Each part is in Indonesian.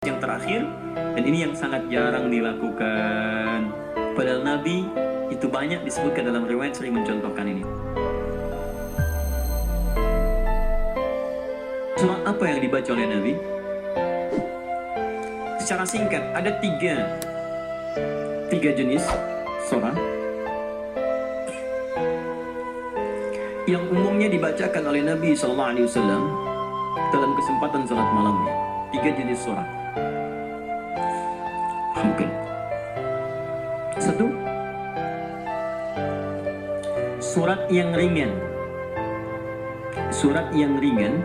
yang terakhir, dan ini yang sangat jarang dilakukan. Padahal Nabi itu banyak disebutkan dalam riwayat sering mencontohkan ini. Surat apa yang dibaca oleh Nabi? Secara singkat, ada tiga jenis surah yang umumnya dibacakan oleh Nabi SAW dalam kesempatan salat malamnya. 3 jenis surah. Oke. 1. Surat yang ringan. Surat yang ringan.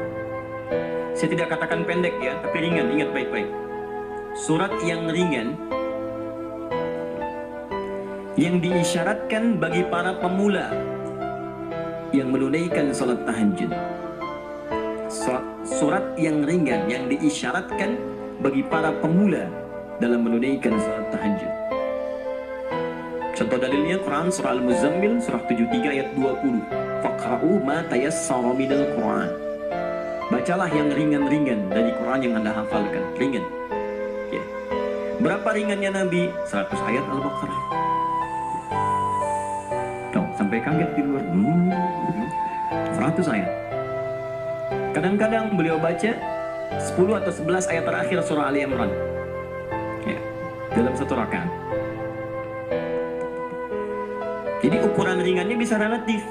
Saya tidak katakan pendek ya, tapi ringan. Ingat baik-baik. Surat yang ringan yang diisyaratkan bagi para pemula yang menunaikan salat tahajud. Surat yang ringan yang diisyaratkan bagi para pemula dalam menunaikan salat tahajud. Contoh dalilnya Quran surah Al-Muzammil surah 73 ayat 20. Faqra'u ma tayassara minal Quran. Bacalah yang ringan-ringan dari Quran yang Anda hafalkan. Ringan. Ya. Berapa ringannya Nabi? 100 ayat Al-Baqarah. Tuh, sampai kaget di luar. 100 ayat. Kadang-kadang beliau baca 10 atau 11 ayat terakhir surah Ali Imran. Ya, dalam satu rakaat. Jadi ukuran ringannya bisa relatif.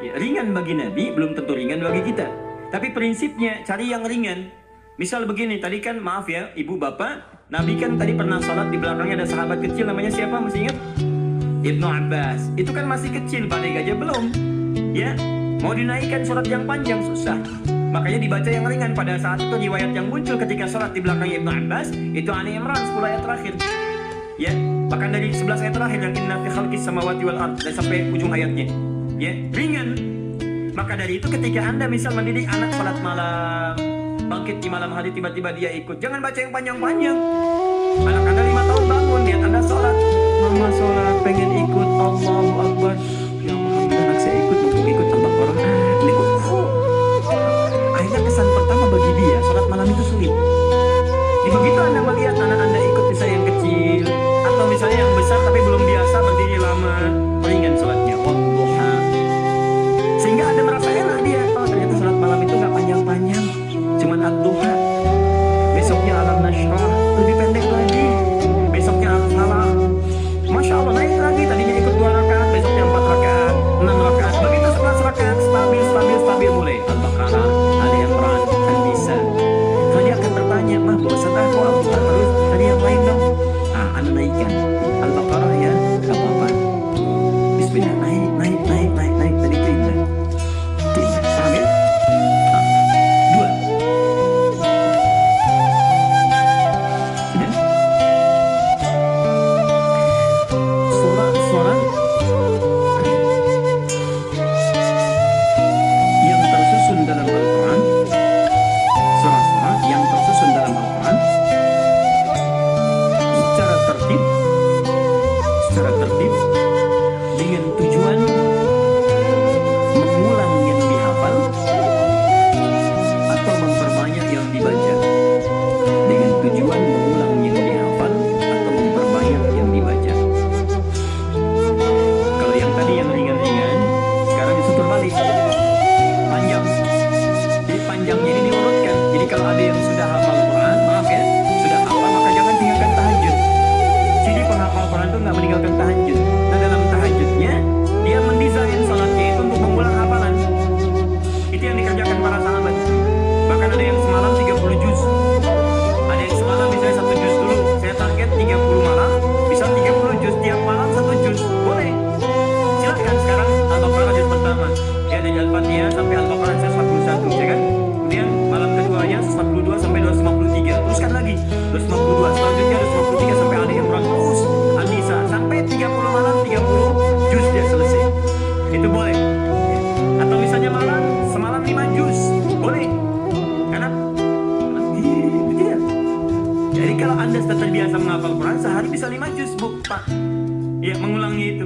Ya, ringan bagi Nabi belum tentu ringan bagi kita. Tapi prinsipnya cari yang ringan. Misal begini, tadi kan maaf ya, ibu bapak, Nabi kan tadi pernah sholat di belakangnya ada sahabat kecil namanya siapa? Masih ingat? Ibnu Abbas. Itu kan masih kecil, balik aja belum. Ya, mau dinaikkan surat yang panjang susah. Makanya dibaca yang ringan. Pada saat itu riwayat yang muncul ketika sholat di belakang Ibnu Abbas itu Ali Imran 10 ayat terakhir. Ya, bahkan dari 11 ayat terakhir yang inna fi khalqis samawati wal ard dan sampai ujung ayatnya. Ya, ringan. Maka dari itu ketika Anda misal mendidik anak sholat malam, bangkit di malam hari tiba-tiba dia ikut, jangan baca yang panjang-panjang. Anak Anda 5 tahun bangun, lihat Anda sholat, mama sholat pengen ikut Allahu Akbar. Ya Alhamdulillah anak saya ikut, mumpung ikut Al-Baqarah. Ikut. Akhirnya kesan pertama bagi dia sholat malam itu sulit. Di begitu Anda melihat anak Anda ikut misalnya yang kecil atau misalnya yang besar tapi belum biasa berdiri lama, ringan sholatnya. Wadduha. Sehingga Anda merasa enak dia. Oh ternyata sholat malam itu nggak panjang-panjang, cuman ad-duha. Besoknya alam nashrah lebih pendek lagi. Besoknya al-falah. Masya Allah naik lagi. Tadinya ikut 2 rakaat, besoknya 4 rakaat, 6 rakaat. Begitu 11 rakaat stabil mulai. Al-Baqarah, Ali Imran, An-Nisa. Kalau dia akan bertanya, mah bosan aku Al-Baqarah terus. Tadi yang lain dong. Anda naikkan Al-Baqarah ya, gak apa-apa. Bismillah, naik. Tadi itu indah. Paham ya? 2. Sudah? Surah-surah yang tersusun dalam Al-Quran, surah-surah yang tersusun dalam Al-Quran secara tertib dengan tujuan mengulang yang dihafal atau memperbanyak yang dibaca. Dengan tujuan mengulang yang dihafal atau memperbanyak yang dibaca. Kalau yang tadi yang ringan-ringan, sekarang disutur balik panjang. Jadi panjangnya ini diurutkan. Jadi kalau ada yang sudah hafal Quran, maaf ya, sudah hafal maka jangan tinggalkan tahajud. Jadi penghafal Quran itu nggak meninggalkan tahajud. Nah dalam tahajudnya dia mendesain salatnya itu untuk mengulang hafalan. Itu yang dikerjakan para sahabat. Bahkan ada yang semalam 30 juz. Ada yang semalam misalnya 1 juz dulu. Saya target 30 malam, bisa 30 juz tiap malam 1 juz. Boleh. Silakan sekarang Al-Baqarah juz pertama. Ya dari Al-Fatihah sampai Al-Baqarah 141, ya kan? Kemudian malam keduanya 142 sampai 253. Teruskan lagi 252. Selanjutnya 253 sampai Ali Imran terus. An-Nisa sampai 30 malam 30 juz dia selesai. Itu boleh. Atau misalnya malam semalam 5 juz. Boleh. Karena tidak. Jadi kalau Anda sudah terbiasa menghafal Quran sehari bisa 5 juz, Bu, Pak. Ya, mengulangnya itu,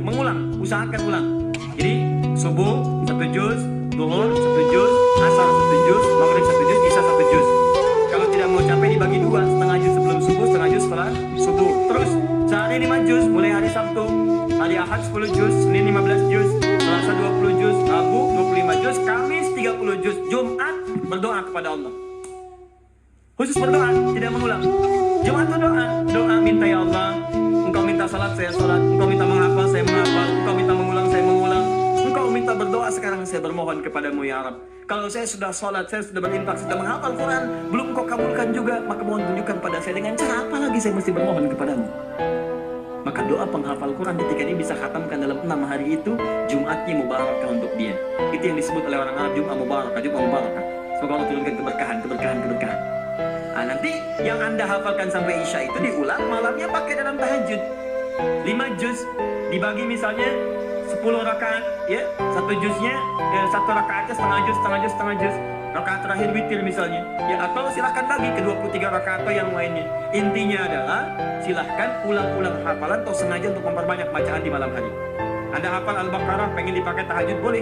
usahakan ulang. Jadi subuh 1 juz, zuhur 1 juz, asar 1 juz, maghrib 1 juz, isya 1 juz. Kalau tidak mau capek dibagi 2, setengah juz sebelum Ahad 10 juz, Senin 15 juz, Selasa 20 juz, Rabu 25 juz, Kamis 30 juz, Jumat berdoa kepada Allah. Khusus berdoa, tidak mengulang. Jumat itu doa minta ya Allah, Engkau minta salat saya salat, Engkau minta menghafal saya menghafal, Engkau minta mengulang saya mengulang, Engkau minta berdoa sekarang saya bermohon kepadamu ya Rabb. Kalau saya sudah salat, saya sudah berinfak, sudah menghafal Quran, belum Kau kabulkan juga, maka mohon tunjukkan pada saya dengan cara apa lagi saya mesti bermohon kepadamu. Maka doa penghafal Quran ketika ini bisa khatamkan dalam 6 hari itu, Jumatnya mubarakah untuk dia. Itu yang disebut oleh orang Arab Jumat mubarakah, Jumat mubarakah. Semoga Allah turunkan keberkahan. Nah, nanti yang Anda hafalkan sampai Isya itu diulang malamnya pakai dalam tahajud. 5 juz dibagi misalnya 10 rakaat ya, satu juznya satu rakaatnya setengah juz. Rakaat terakhir witir misalnya ya, atau silahkan bagi ke 23 rakaat atau yang lainnya. Intinya adalah silahkan ulang-ulang hafalan atau sengaja untuk memperbanyak bacaan di malam hari. Anda hafal Al-Baqarah pengen dipakai tahajud boleh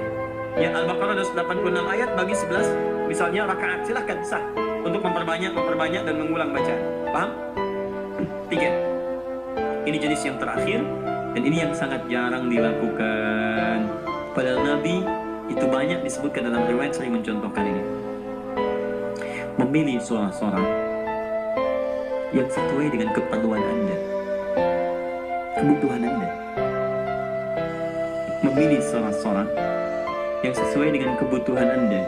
ya, Al-Baqarah ada 86 ayat bagi 11 misalnya rakaat, silahkan sah untuk memperbanyak dan mengulang bacaan. Paham? 3. Ini jenis yang terakhir dan ini yang sangat jarang dilakukan. Padahal Nabi itu banyak disebutkan dalam riwayat sering mencontohkan ini. Memilih surah-surah yang sesuai dengan keperluan Anda, kebutuhan Anda. Memilih surah-surah yang sesuai dengan kebutuhan Anda,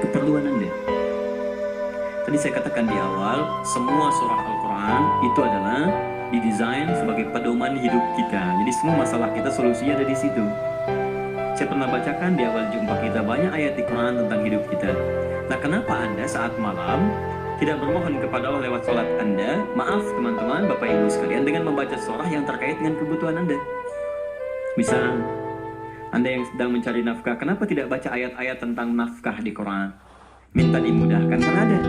keperluan Anda. Tadi saya katakan di awal, semua surah Al-Quran itu adalah didesain sebagai pedoman hidup kita. Jadi semua masalah kita solusinya ada di situ. Saya pernah bacakan di awal jumpa kita banyak ayat di Quran tentang hidup kita. Nah, kenapa Anda saat malam tidak bermohon kepada Allah lewat sholat Anda? Maaf teman-teman, Bapak Ibu sekalian, dengan membaca surah yang terkait dengan kebutuhan Anda. Misal, Anda yang sedang mencari nafkah, kenapa tidak baca ayat-ayat tentang nafkah di Quran? Minta dimudahkan, kan ada.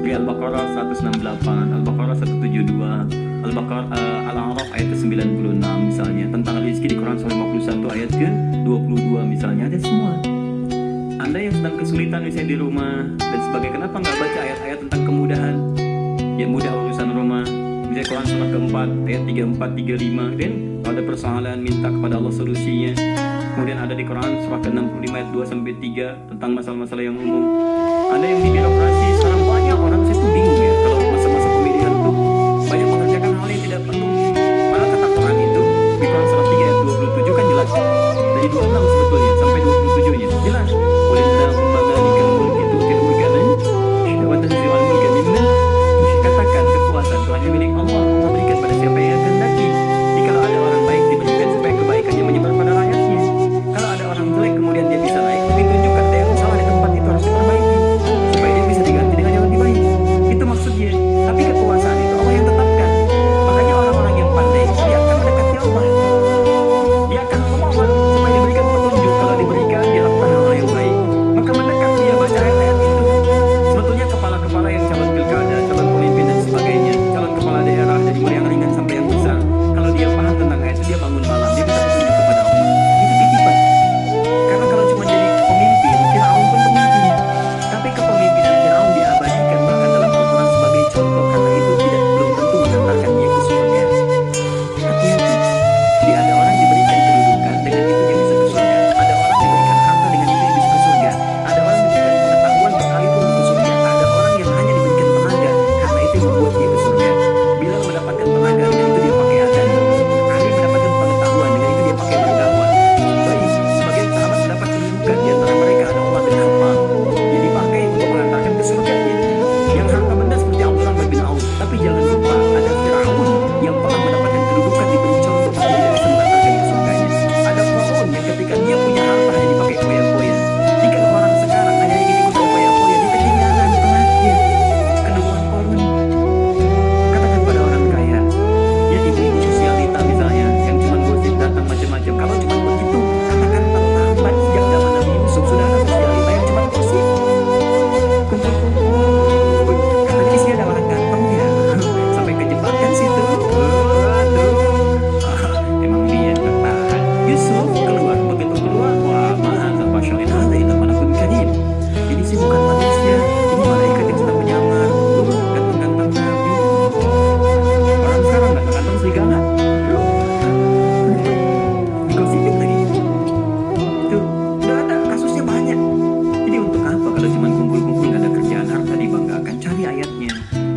Di Al-Baqarah 168, Al-Baqarah 172, Al-Baqarah Al-A'raf ayat ke-96 misalnya, tentang rezeki di Quran surah 51 ayat ke-22 misalnya, ada semua. Anda yang sedang kesulitan misalnya di rumah dan sebagainya, kenapa nggak baca ayat-ayat tentang kemudahan? Ya, mudah urusan rumah. Misalnya Quran surah keempat ayat 34, 35, dan kalau ada persoalan minta kepada Allah solusinya. Kemudian ada di Quran surah ke-65 ayat 2-3 tentang masalah-masalah yang umum. Anda yang di birokrasi sekarang banyak orang, saya tuh bingung ya, kalau masa-masa pemilihan tuh banyak mengerjakan hal yang tidak perlu. Malah kata Quran itu di Quran surah 3 ayat 27 kan jelas. Dari 26 sebetulnya sampai 27-nya jelas. Qulillahumma malikal mulki tu'til mulka man tasha' wa tanzi'ul mulka mimman tasha'. Katakan kekuasaan itu hanya milik Allah, memberikan pada siapa yang kehendaki. Jadi kalau ada orang baik diberikan supaya kebaikannya menyebar pada rakyatnya. Kalau ada orang jelek kemudian dia bisa naik, tapi tunjukkan ada yang salah di tempat itu harus diperbaiki supaya dia bisa diganti dengan yang lebih baik. Itu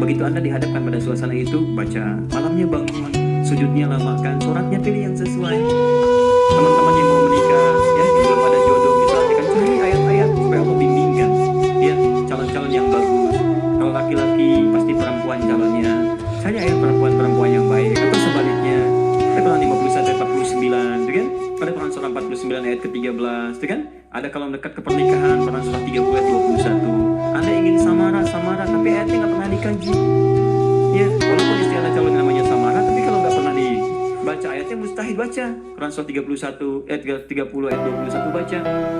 Begitu Anda dihadapkan pada suasana itu, baca. Malamnya bangun, sujudnya lamakan, sholatnya pilih yang sesuai. Teman-teman yang mau menikah, ya, yang belum ada jodoh misalnya, kan cari ayat-ayat supaya Allah bimbingkan, ya, calon-calon yang bagus. Kalau laki-laki pasti perempuan calonnya, cari ayat perempuan-perempuan yang baik. Atau sebaliknya, ada Quran 51 ayat 49, itu kan? Ada Quran surah 49 ayat ke-13, itu kan? Ada kalau mendekat ke pernikahan, Quran surah 30 ayat 21. Anda ingin samara, tapi ayatnya nggak pernah dikaji. Ya, walaupun istri Anda calon namanya samara, tapi kalau nggak pernah dibaca ayatnya, mustahil baca. Quran surah 31 ayat 30 ayat 21 baca.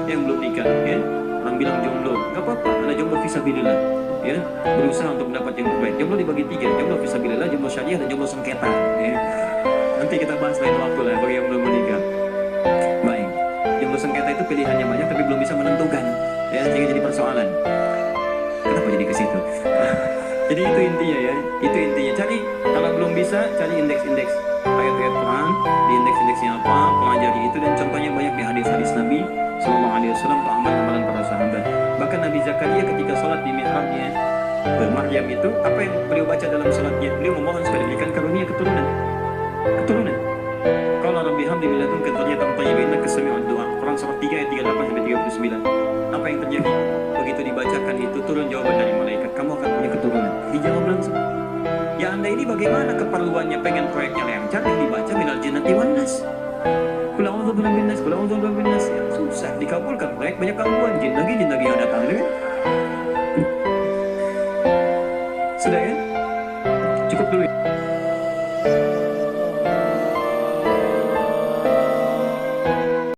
Yang belum nikah, ya, orang bilang jomblo, nggak apa-apa, Anda jomblo fisabilillah, ya, berusaha untuk mendapat yang terbaik. Jomblo dibagi 3, jomblo fisabilillah, jomblo syariah, dan jomblo sengketa, ya. Nanti kita bahas lain waktu lah bagi yang belum menikah. Baik, jomblo sengketa itu pilihannya banyak tapi belum bisa menentukan, ya, sehingga jadi persoalan. Kenapa jadi ke situ? Jadi itu intinya, ya, itu intinya. Cari, kalau belum bisa, cari indeks-indeks ayat-ayat Quran, di indeks-indeksnya apa, pelajari itu, dan contohnya banyak di hadis-hadis Nabi Sallallahu Alaihi Wasallam atau amalan-amalan para sahabat. Bahkan Nabi Zakaria ketika sholat di mihrabnya Maryam itu, apa yang beliau baca dalam sholatnya? Beliau memohon supaya diberikan karunia keturunan. Kalau Rabbi hamdi min ladunka dzurriyyatan thayyibah innaka sami'ud du'a. Quran surah 3 ayat 38 sampai 39. Apa yang terjadi? Begitu dibacakan itu, turun jawaban dari malaikat, kamu akan punya keturunan. Dijawab langsung. Ya Anda ini bagaimana keperluannya pengen proyeknya lancar, yang dibaca minal jinnati wan nas. Qul a'udzu birabbin nas, qul a'udzu birabbin nas. Ya, susah dikabulkan proyek, banyak gangguan, jin lagi yang datang, kan? Sudah, kan? Cukup dulu ya.